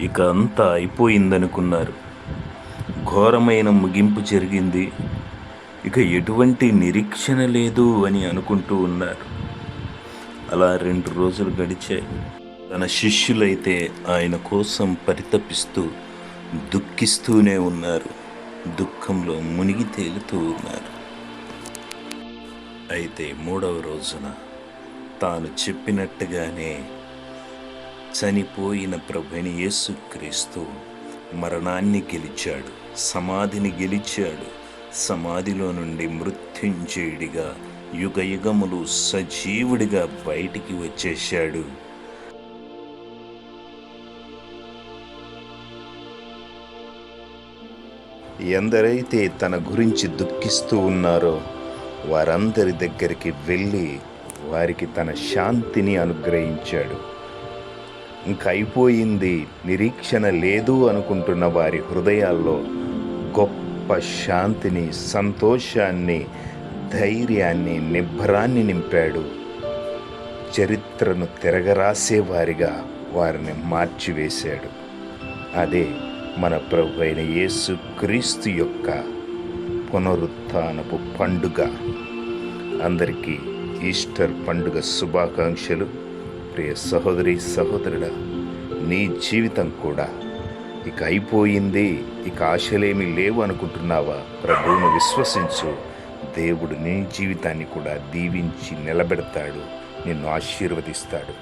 ఇక అంతా అయిపోయిందనుకున్నారు. ఘోరమైన ముగింపు జరిగింది. ఇక ఎటువంటి నిరీక్షణ లేదు అని అనుకుంటూ ఉన్నారు. అలా 2 రోజులు గడిచాయి. తన శిష్యులైతే ఆయన కోసం పరితపిస్తూ దుఃఖిస్తూనే ఉన్నారు. దుఃఖంలో మునిగి తేలుతూ ఉన్నారు. అయితే 3వ రోజున తాను చెప్పినట్టుగానే చనిపోయిన ప్రభువైన యేసుక్రీస్తు మరణాన్ని గెలిచాడు, సమాధిని గెలిచాడు. సమాధిలో నుండి మృత్యుంజయుడిగా యుగయుగములు సజీవుడిగా బయటికి వచ్చేశాడు. ఎందరైతే తన గురించి దుఃఖిస్తూ ఉన్నారో వారందరి దగ్గరికి వెళ్ళి వారికి తన శాంతిని అనుగ్రహించాడు. ఇంక అయిపోయింది, నిరీక్షణ లేదు అనుకుంటున్న వారి హృదయాల్లో గొప్ప శాంతిని, సంతోషాన్ని, ధైర్యాన్ని, నిబ్బరాన్ని నింపాడు. చరిత్రను తిరగరాసేవారిగా వారిని మార్చివేశాడు. అదే మన ప్రభువైన యేసుక్రీస్తు యొక్క పునరుత్థానపు పండుగ. అందరికీ ఈస్టర్ పండుగ శుభాకాంక్షలు. ప్రియ సహోదరి, సహోదరుడా, నీ జీవితం కూడా ఇక అయిపోయింది, ఇక ఆశలేమీ లేవు అనుకుంటున్నావా? ప్రభువును విశ్వసించు. దేవుడు నీ జీవితాన్ని కూడా దీవించి నిలబెడతాడు, నిన్ను ఆశీర్వదిస్తాడు.